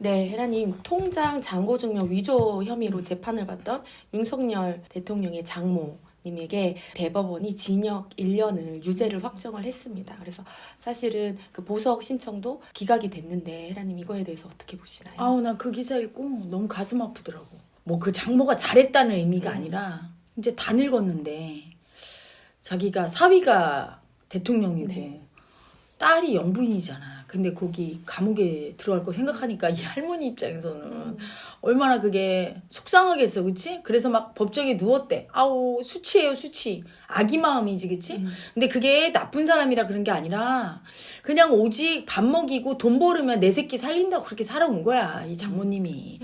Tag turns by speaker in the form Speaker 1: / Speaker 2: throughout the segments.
Speaker 1: 네, 혜라님, 통장 잔고증명 위조 혐의로 재판을 받던 윤석열 대통령의 장모님에게 대법원이 징역 1년을 유죄를 확정을 했습니다. 그래서 사실은 그 보석 신청도 기각이 됐는데 혜라님 이거에 대해서 어떻게 보시나요?
Speaker 2: 아우 난 그 기사 읽고 너무 가슴 아프더라고. 뭐 그 장모가 잘했다는 의미가 아니라 이제 다 늙었는데 자기가 사위가 대통령이고
Speaker 1: 네.
Speaker 2: 딸이 영부인이잖아. 근데 거기 감옥에 들어갈 거 생각하니까 이 할머니 입장에서는 얼마나 그게 속상하겠어, 그치? 그래서 막 법정에 누웠대. 아우 수치예요, 수치. 아기 마음이지, 그치? 근데 그게 나쁜 사람이라 그런 게 아니라 그냥 오직 밥 먹이고 돈 벌으면 내 새끼 살린다고 그렇게 살아온 거야, 이 장모님이.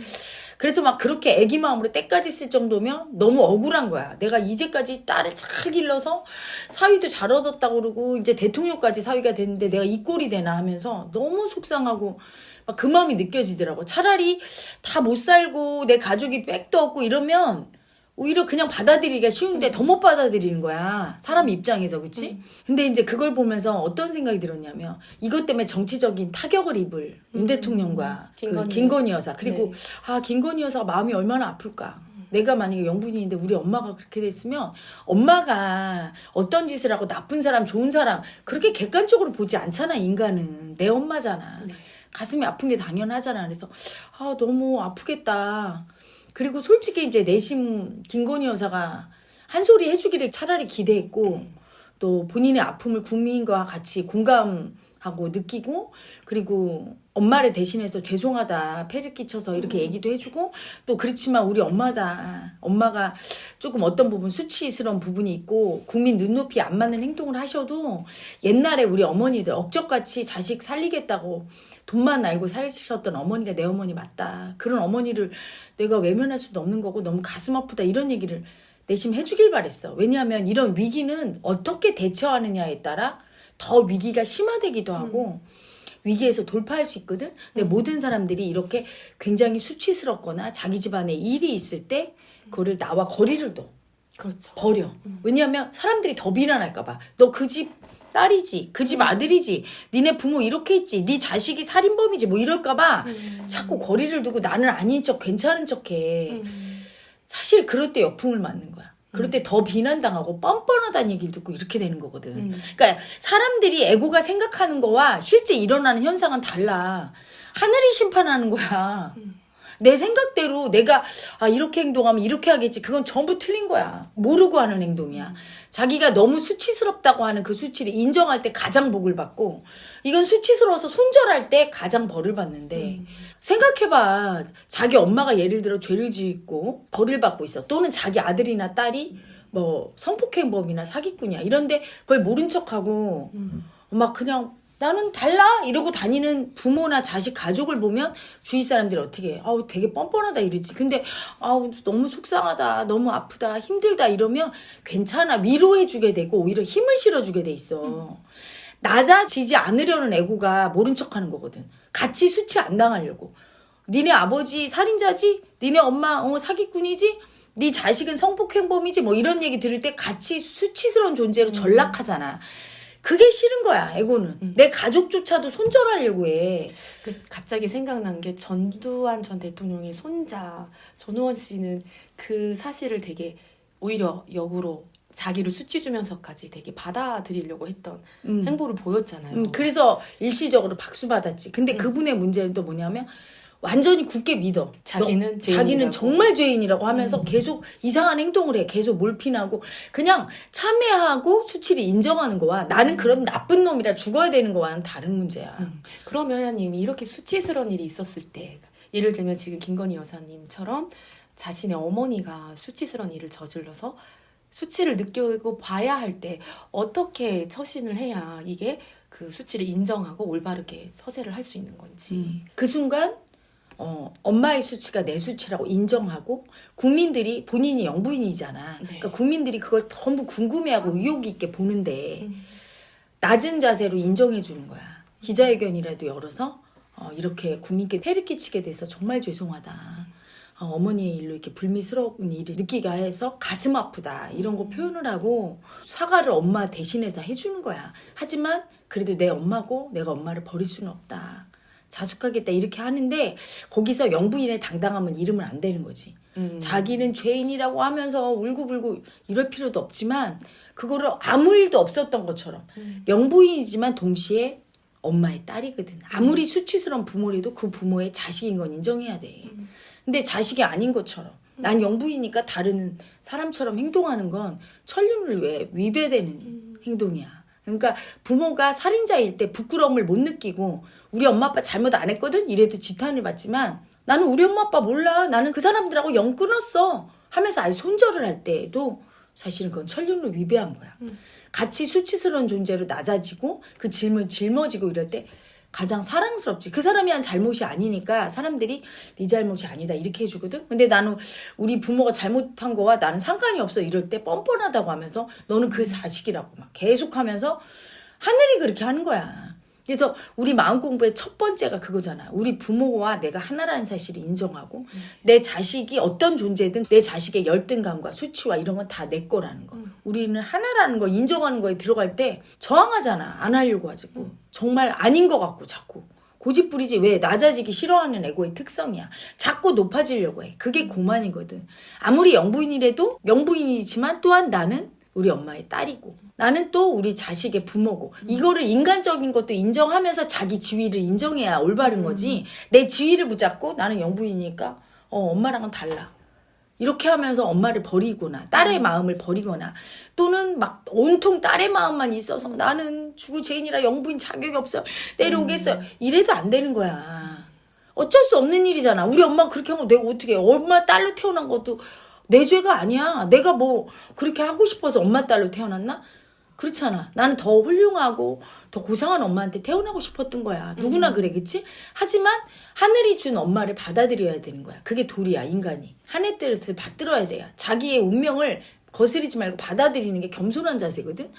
Speaker 2: 그래서 막 그렇게 애기 마음으로 때까지 쓸 정도면 너무 억울한 거야. 내가 이제까지 딸을 잘 길러서 사위도 잘 얻었다고 그러고 이제 대통령까지 사위가 됐는데 내가 이 꼴이 되나 하면서 너무 속상하고 막 그 마음이 느껴지더라고. 차라리 다 못 살고 내 가족이 백도 없고 이러면 오히려 그냥 받아들이기가 쉬운데 더 못 받아들이는 거야. 사람 입장에서, 그치? 근데 이제 그걸 보면서 어떤 생각이 들었냐면 이것 때문에 정치적인 타격을 입을 윤 대통령과 그 김건희 여사. 그리고
Speaker 1: 네.
Speaker 2: 김건희 여사가 마음이 얼마나 아플까. 내가 만약에 영분인데 우리 엄마가 그렇게 됐으면 엄마가 어떤 짓을 하고 나쁜 사람 좋은 사람 그렇게 객관적으로 보지 않잖아. 인간은. 내 엄마잖아.
Speaker 1: 네.
Speaker 2: 가슴이 아픈 게 당연하잖아. 그래서 너무 아프겠다. 그리고 솔직히 이제 내심 김건희 여사가 한 소리 해주기를 차라리 기대했고 또 본인의 아픔을 국민과 같이 공감하고 느끼고 그리고 엄마를 대신해서 죄송하다 폐를 끼쳐서 이렇게 얘기도 해주고 또 그렇지만 우리 엄마다 엄마가 조금 어떤 부분 수치스러운 부분이 있고 국민 눈높이 안 맞는 행동을 하셔도 옛날에 우리 어머니들 억적같이 자식 살리겠다고 돈만 알고 사셨던 어머니가 내 어머니 맞다. 그런 어머니를 내가 외면할 수도 없는 거고 너무 가슴 아프다 이런 얘기를 내심 해주길 바랬어. 왜냐하면 이런 위기는 어떻게 대처하느냐에 따라 더 위기가 심화되기도 하고 위기에서 돌파할 수 있거든. 근데 모든 사람들이 이렇게 굉장히 수치스럽거나 자기 집안에 일이 있을 때 그거를 나와 거리를 둬.
Speaker 1: 그렇죠.
Speaker 2: 버려. 왜냐하면 사람들이 더 비난할까 봐. 너 그 집 딸이지, 그 집 아들이지, 니네 부모 이렇게 했지, 네 자식이 살인범이지 뭐 이럴까 봐 자꾸 거리를 두고 나는 아닌 척 괜찮은 척해. 사실 그럴 때 역풍을 맞는 거야. 그럴 때 더 비난당하고 뻔뻔하다는 얘기를 듣고 이렇게 되는 거거든. 그러니까 사람들이 에고가 생각하는 거와 실제 일어나는 현상은 달라. 하늘이 심판하는 거야. 내 생각대로 내가 이렇게 행동하면 이렇게 하겠지. 그건 전부 틀린 거야. 모르고 하는 행동이야. 자기가 너무 수치스럽다고 하는 그 수치를 인정할 때 가장 복을 받고 이건 수치스러워서 손절할 때 가장 벌을 받는데 생각해봐. 자기 엄마가 예를 들어 죄를 짓고 벌을 받고 있어. 또는 자기 아들이나 딸이 뭐 성폭행범이나 사기꾼이야. 이런데 그걸 모른 척하고 막 그냥 나는 달라 이러고 다니는 부모나 자식 가족을 보면 주위 사람들이 어떻게 해? 되게 뻔뻔하다 이러지. 근데 너무 속상하다, 너무 아프다, 힘들다 이러면 괜찮아 위로해주게 되고 오히려 힘을 실어주게 돼 있어. 낮아지지 않으려는 애고가 모른 척하는 거거든. 같이 수치 안 당하려고. 니네 아버지 살인자지? 니네 엄마 사기꾼이지? 네 자식은 성폭행범이지? 뭐 이런 얘기 들을 때 같이 수치스러운 존재로 전락하잖아. 그게 싫은 거야, 에고는. 내 가족조차도 손절하려고 해.
Speaker 1: 갑자기 생각난 게 전두환 전 대통령의 손자 전우원 씨는 그 사실을 되게 오히려 역으로 자기를 수치 주면서까지 되게 받아들이려고 했던 행보를 보였잖아요.
Speaker 2: 그래서 일시적으로 박수 받았지. 근데 그분의 문제는 또 뭐냐면 완전히 굳게 믿어. 자기는 정말 죄인이라고 하면서 계속 이상한 행동을 해. 계속 몰핀하고 그냥 참회하고 수치를 인정하는 거와 나는 그런 나쁜 놈이라 죽어야 되는 거와는 다른 문제야.
Speaker 1: 그러면 하나님 이렇게 수치스러운 일이 있었을 때 예를 들면 지금 김건희 여사님처럼 자신의 어머니가 수치스러운 일을 저질러서 수치를 느끼고 봐야 할 때 어떻게 처신을 해야 이게 그 수치를 인정하고 올바르게 서세를 할 수 있는 건지.
Speaker 2: 그 순간 엄마의 수치가 내 수치라고 인정하고 국민들이 본인이 영부인이잖아.
Speaker 1: 네.
Speaker 2: 그러니까 국민들이 그걸 전부 궁금해하고 의욕 있게 보는데 낮은 자세로 인정해 주는 거야. 기자회견이라도 열어서 이렇게 국민께 폐를 끼치게 돼서 정말 죄송하다. 어머니의 일로 이렇게 불미스러운 일을 느끼게 해서 가슴 아프다. 이런 거 표현을 하고 사과를 엄마 대신해서 해주는 거야. 하지만 그래도 내 엄마고 내가 엄마를 버릴 수는 없다. 자숙하겠다 이렇게 하는데 거기서 영부인의 당당함은 잃으면 안 되는 거지. 자기는 죄인이라고 하면서 울고불고 이럴 필요도 없지만 그거를 아무 일도 없었던 것처럼 영부인이지만 동시에 엄마의 딸이거든. 아무리 수치스러운 부모라도 그 부모의 자식인 건 인정해야 돼. 근데 자식이 아닌 것처럼 난 영부인이니까 다른 사람처럼 행동하는 건 천륜을 왜 위배되는 행동이야. 그러니까 부모가 살인자일 때 부끄러움을 못 느끼고 우리 엄마 아빠 잘못 안 했거든? 이래도 지탄을 받지만 나는 우리 엄마 아빠 몰라. 나는 그 사람들하고 영 끊었어. 하면서 아예 손절을 할 때에도 사실은 그건 천륜로 위배한 거야. 같이 수치스러운 존재로 낮아지고 그 질문 짊어지고 이럴 때 가장 사랑스럽지. 그 사람이 한 잘못이 아니니까 사람들이 네 잘못이 아니다 이렇게 해주거든. 근데 나는 우리 부모가 잘못한 거와 나는 상관이 없어 이럴 때 뻔뻔하다고 하면서 너는 그 자식이라고 막 계속하면서 하늘이 그렇게 하는 거야. 그래서 우리 마음 공부의 첫 번째가 그거잖아. 우리 부모와 내가 하나라는 사실을 인정하고 내 자식이 어떤 존재든 내 자식의 열등감과 수치와 이런 건 다 내 거라는 거. 우리는 하나라는 거 인정하는 거에 들어갈 때 저항하잖아. 안 하려고 하자고. 정말 아닌 것 같고 자꾸. 고집 부리지. 왜? 낮아지기 싫어하는 에고의 특성이야. 자꾸 높아지려고 해. 그게 고만이거든. 아무리 영부인이라도 영부인이지만 또한 나는 우리 엄마의 딸이고 나는 또 우리 자식의 부모고 이거를 인간적인 것도 인정하면서 자기 지위를 인정해야 올바른 거지. 내 지위를 붙잡고 나는 영부인이니까 엄마랑은 달라. 이렇게 하면서 엄마를 버리거나 딸의 마음을 버리거나 또는 막 온통 딸의 마음만 있어서 나는 주구 죄인이라 영부인 자격이 없어 내려오겠어요. 이래도 안 되는 거야. 어쩔 수 없는 일이잖아. 우리 엄마가 그렇게 하면 내가 어떻게 해. 엄마 딸로 태어난 것도 내 죄가 아니야. 내가 뭐 그렇게 하고 싶어서 엄마 딸로 태어났나? 그렇잖아. 나는 더 훌륭하고 더 고상한 엄마한테 태어나고 싶었던 거야. 누구나 그래, 그치? 하지만 하늘이 준 엄마를 받아들여야 되는 거야. 그게 도리야, 인간이. 하늘의 뜻을 받들어야 돼요. 자기의 운명을 거스르지 말고 받아들이는 게 겸손한 자세거든.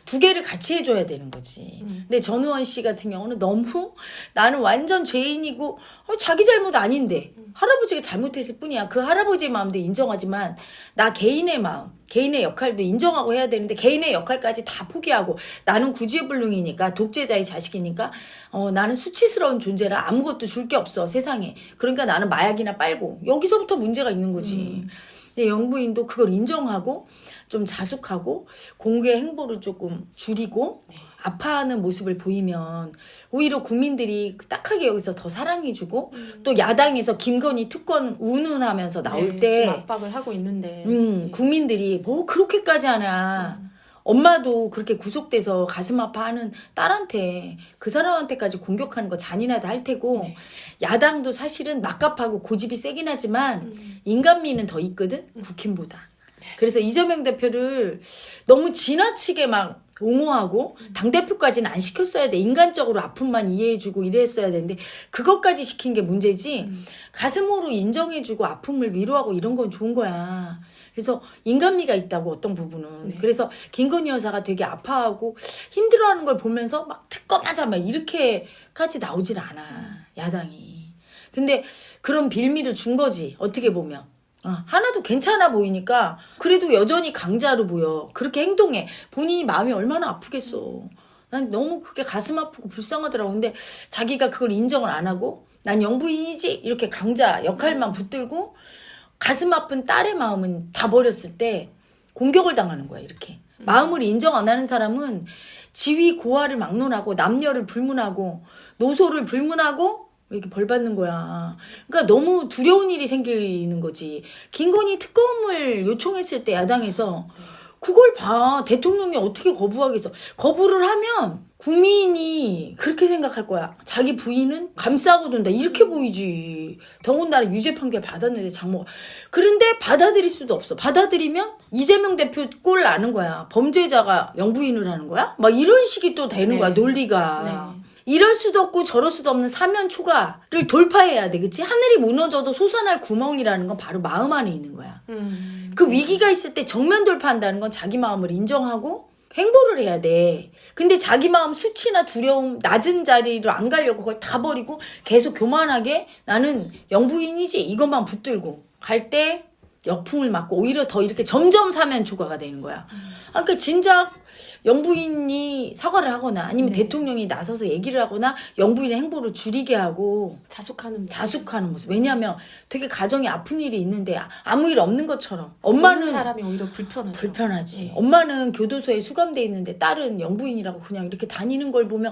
Speaker 2: 두 개를 같이 해줘야 되는 거지. 근데 전우원 씨 같은 경우는 너무 나는 완전 죄인이고 자기 잘못 아닌데 할아버지가 잘못했을 뿐이야. 그 할아버지의 마음도 인정하지만 나 개인의 마음, 개인의 역할도 인정하고 해야 되는데 개인의 역할까지 다 포기하고 나는 구지불능이니까 독재자의 자식이니까 나는 수치스러운 존재라 아무것도 줄 게 없어 세상에. 그러니까 나는 마약이나 빨고 여기서부터 문제가 있는 거지. 근데 영부인도 그걸 인정하고 좀 자숙하고 공개 행보를 조금 줄이고 아파하는 모습을 보이면 오히려 국민들이 딱하게 여기서 더 사랑해주고 또 야당에서 김건희 특권 운운하면서 나올 때
Speaker 1: 지금 압박을 하고 있는데
Speaker 2: 국민들이 뭐 그렇게까지 하나 엄마도 그렇게 구속돼서 가슴 아파하는 딸한테 그 사람한테까지 공격하는 거 잔인하다 할 테고 야당도 사실은 막갑하고 고집이 세긴 하지만 인간미는 더 있거든 국힘보다. 그래서 이재명 대표를 너무 지나치게 막 옹호하고 당대표까지는 안 시켰어야 돼. 인간적으로 아픔만 이해해주고 이랬어야 되는데 그것까지 시킨 게 문제지. 가슴으로 인정해주고 아픔을 위로하고 이런 건 좋은 거야. 그래서 인간미가 있다고 어떤 부분은. 그래서 김건희 여사가 되게 아파하고 힘들어하는 걸 보면서 막 특검하자 막 이렇게까지 나오질 않아. 야당이. 근데 그런 빌미를 준 거지. 어떻게 보면. 하나도 괜찮아 보이니까 그래도 여전히 강자로 보여. 그렇게 행동해. 본인이 마음이 얼마나 아프겠어. 난 너무 그게 가슴 아프고 불쌍하더라고. 근데 자기가 그걸 인정을 안 하고 난 영부인이지 이렇게 강자 역할만 붙들고 가슴 아픈 딸의 마음은 다 버렸을 때 공격을 당하는 거야. 이렇게. 마음을 인정 안 하는 사람은 지위 고하를 막론하고 남녀를 불문하고 노소를 불문하고 이렇게 벌 받는 거야. 그러니까 너무 두려운 일이 생기는 거지. 김건희 특검을 요청했을 때 야당에서 그걸 봐. 대통령이 어떻게 거부하겠어. 거부를 하면 국민이 그렇게 생각할 거야. 자기 부인은 감싸고 돈다. 이렇게 보이지. 더군다나 유죄 판결 받았는데 장모가. 그런데 받아들일 수도 없어. 받아들이면 이재명 대표 꼴 나는 거야. 범죄자가 영부인을 하는 거야? 막 이런 식이 또 되는 거야. 논리가. 이럴 수도 없고 저럴 수도 없는 사면 초과를 돌파해야 돼. 그치? 하늘이 무너져도 솟아날 구멍이라는 건 바로 마음 안에 있는 거야. 그 위기가 있을 때 정면 돌파한다는 건 자기 마음을 인정하고 행보를 해야 돼. 근데 자기 마음 수치나 두려움 낮은 자리로 안 가려고 그걸 다 버리고 계속 교만하게 나는 영부인이지 이것만 붙들고 갈 때 역풍을 맞고 오히려 더 이렇게 점점 사면 초과가 되는 거야. 그러니까 진작 영부인이 사과를 하거나 아니면
Speaker 1: 네.
Speaker 2: 대통령이 나서서 얘기를 하거나 영부인의 행보를 줄이게 하고 자숙하는 모습. 왜냐하면 되게 가정에 아픈 일이 있는데 아무 일 없는 것처럼
Speaker 1: 엄마는
Speaker 2: 엄마는
Speaker 1: 사람이 오히려 불편하지.
Speaker 2: 네. 엄마는 교도소에 수감돼 있는데 딸은 영부인이라고 그냥 이렇게 다니는 걸 보면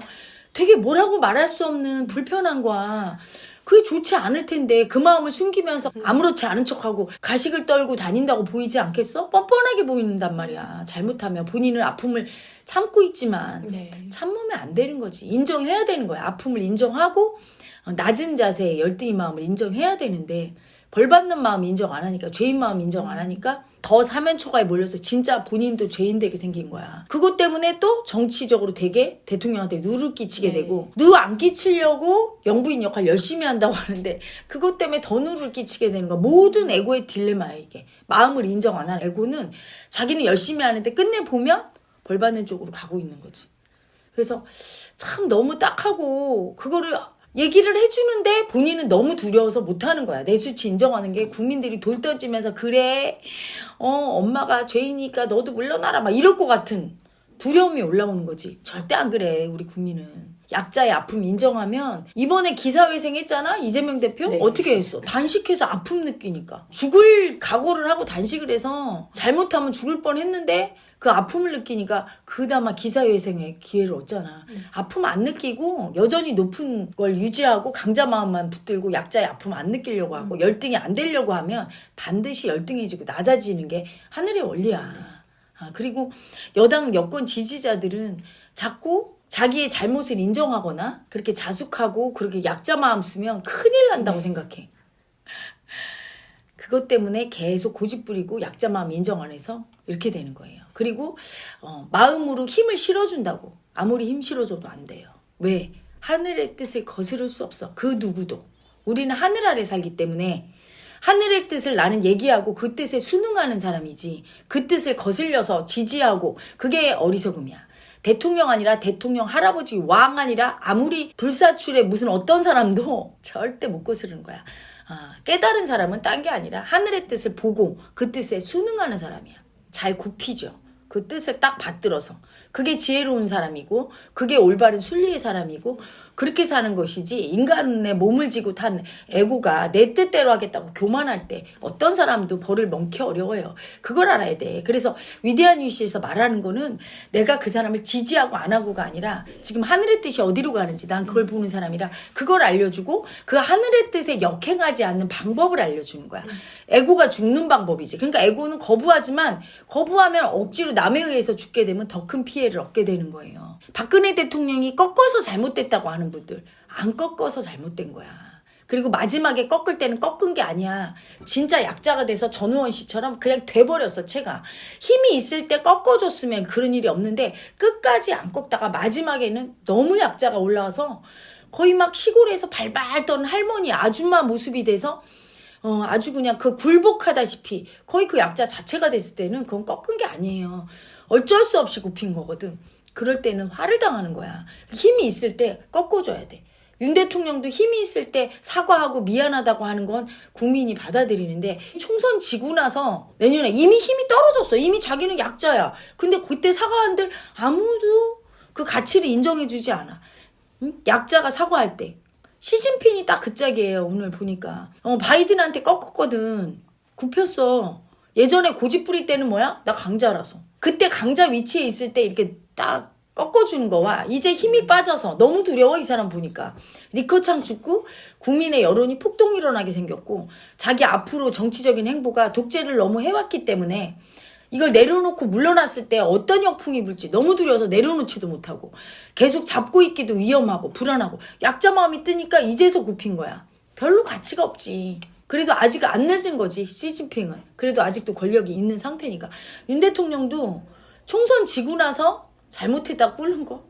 Speaker 2: 되게 뭐라고 말할 수 없는 불편함과 그게 좋지 않을 텐데 그 마음을 숨기면서 아무렇지 않은 척하고 가식을 떨고 다닌다고 보이지 않겠어? 뻔뻔하게 보이는단 말이야. 잘못하면 본인은 아픔을 참고 있지만
Speaker 1: 네.
Speaker 2: 참으면 안 되는 거지. 인정해야 되는 거야. 아픔을 인정하고 낮은 자세의 열등의 마음을 인정해야 되는데 벌 받는 마음 인정 안 하니까 죄인 마음 인정 안 하니까 더 사면초가에 몰려서 진짜 본인도 죄인 되게 생긴 거야. 그것 때문에 또 정치적으로 되게 대통령한테 누를 끼치게
Speaker 1: 네.
Speaker 2: 되고 누 안 끼치려고 영부인 역할 열심히 한다고 하는데 그것 때문에 더 누를 끼치게 되는 거야. 모든 에고의 딜레마야 이게. 마음을 인정 안 하는 에고는 자기는 열심히 하는데 끝내 보면 벌 받는 쪽으로 가고 있는 거지. 그래서 참 너무 딱하고 그거를 얘기를 해주는데 본인은 너무 두려워서 못하는 거야. 내 수치 인정하는 게 국민들이 돌 던지면서 그래 엄마가 죄이니까 너도 물러나라 막 이럴 것 같은 두려움이 올라오는 거지. 절대 안 그래 우리 국민은. 약자의 아픔 인정하면 이번에 기사회생 했잖아 이재명 대표.
Speaker 1: 네.
Speaker 2: 어떻게 했어? 단식해서 아픔 느끼니까 죽을 각오를 하고 단식을 해서 잘못하면 죽을 뻔했는데 그 아픔을 느끼니까 그나마 기사회생의 기회를 얻잖아. 아픔 안 느끼고 여전히 높은 걸 유지하고 강자 마음만 붙들고 약자의 아픔 안 느끼려고 하고 열등이 안 되려고 하면 반드시 열등해지고 낮아지는 게 하늘의 원리야. 그리고 여당 여권 지지자들은 자꾸 자기의 잘못을 인정하거나 그렇게 자숙하고 그렇게 약자 마음 쓰면 큰일 난다고 생각해. 그것 때문에 계속 고집 부리고 약자 마음 인정 안 해서 이렇게 되는 거예요. 그리고 마음으로 힘을 실어준다고 아무리 힘 실어줘도 안 돼요. 왜? 하늘의 뜻을 거스를 수 없어. 그 누구도. 우리는 하늘 아래 살기 때문에 하늘의 뜻을 나는 얘기하고 그 뜻에 순응하는 사람이지 그 뜻을 거슬려서 지지하고 그게 어리석음이야. 대통령 아니라 대통령 할아버지 왕 아니라 아무리 불사출에 무슨 어떤 사람도 절대 못 거스르는 거야. 깨달은 사람은 딴 게 아니라 하늘의 뜻을 보고 그 뜻에 순응하는 사람이야. 잘 굽히죠. 그 뜻을 딱 받들어서. 그게 지혜로운 사람이고 그게 올바른 순리의 사람이고 그렇게 사는 것이지 인간의 몸을 지고 탄 에고가 내 뜻대로 하겠다고 교만할 때 어떤 사람도 벌을 먹기 어려워요. 그걸 알아야 돼. 그래서 위대한 유시에서 말하는 거는 내가 그 사람을 지지하고 안 하고가 아니라 지금 하늘의 뜻이 어디로 가는지 난 그걸 보는 사람이라 그걸 알려주고 그 하늘의 뜻에 역행하지 않는 방법을 알려주는 거야. 에고가 죽는 방법이지. 그러니까 에고는 거부하지만 거부하면 억지로 남에 의해서 죽게 되면 더 큰 피해를 얻게 되는 거예요. 박근혜 대통령이 꺾어서 잘못됐다고 하는 분들 안 꺾어서 잘못된 거야. 그리고 마지막에 꺾을 때는 꺾은 게 아니야. 진짜 약자가 돼서 전우원 씨처럼 그냥 돼버렸어. 채가 힘이 있을 때 꺾어줬으면 그런 일이 없는데 끝까지 안 꺾다가 마지막에는 너무 약자가 올라와서 거의 막 시골에서 발발 떠는 할머니 아줌마 모습이 돼서 아주 그냥 그 굴복하다시피 거의 그 약자 자체가 됐을 때는 그건 꺾은 게 아니에요. 어쩔 수 없이 굽힌 거거든. 그럴 때는 화를 당하는 거야. 힘이 있을 때 꺾어줘야 돼. 윤 대통령도 힘이 있을 때 사과하고 미안하다고 하는 건 국민이 받아들이는데 총선 지고 나서 내년에 이미 힘이 떨어졌어. 이미 자기는 약자야. 근데 그때 사과한들 아무도 그 가치를 인정해주지 않아. 응? 약자가 사과할 때. 시진핑이 딱 그 짝이에요. 오늘 보니까. 바이든한테 꺾었거든. 굽혔어. 예전에 고집 부릴 때는 뭐야? 나 강자라서. 그때 강자 위치에 있을 때 이렇게 딱 꺾어주는 거와 이제 힘이 빠져서 너무 두려워 이 사람 보니까. 리커창 죽고 국민의 여론이 폭동 일어나게 생겼고 자기 앞으로 정치적인 행보가 독재를 너무 해왔기 때문에 이걸 내려놓고 물러났을 때 어떤 역풍이 불지 너무 두려워서 내려놓지도 못하고 계속 잡고 있기도 위험하고 불안하고 약자 마음이 뜨니까 이제서 굽힌 거야. 별로 가치가 없지. 그래도 아직 안 늦은 거지 시진핑은. 그래도 아직도 권력이 있는 상태니까. 윤 대통령도 총선 지고 나서 잘못했다 꿇는 거.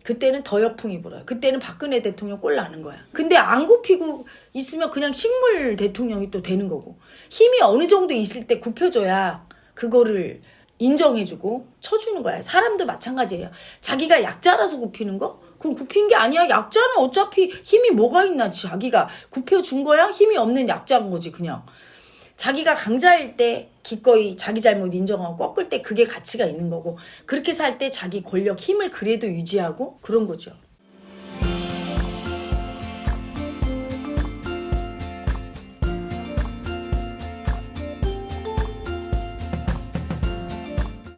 Speaker 2: 그때는 더 역풍이 불어요. 그때는 박근혜 대통령 꼴 나는 거야. 근데 안 굽히고 있으면 그냥 식물 대통령이 또 되는 거고. 힘이 어느 정도 있을 때 굽혀줘야 그거를 인정해주고 쳐주는 거야. 사람도 마찬가지예요. 자기가 약자라서 굽히는 거? 그거 굽힌 게 아니야. 약자는 어차피 힘이 뭐가 있나. 자기가 굽혀준 거야? 힘이 없는 약자인 거지 그냥. 자기가 강자일 때 기꺼이 자기 잘못 인정하고 꺾을 때 그게 가치가 있는 거고 그렇게 살 때 자기 권력 힘을 그래도 유지하고 그런 거죠.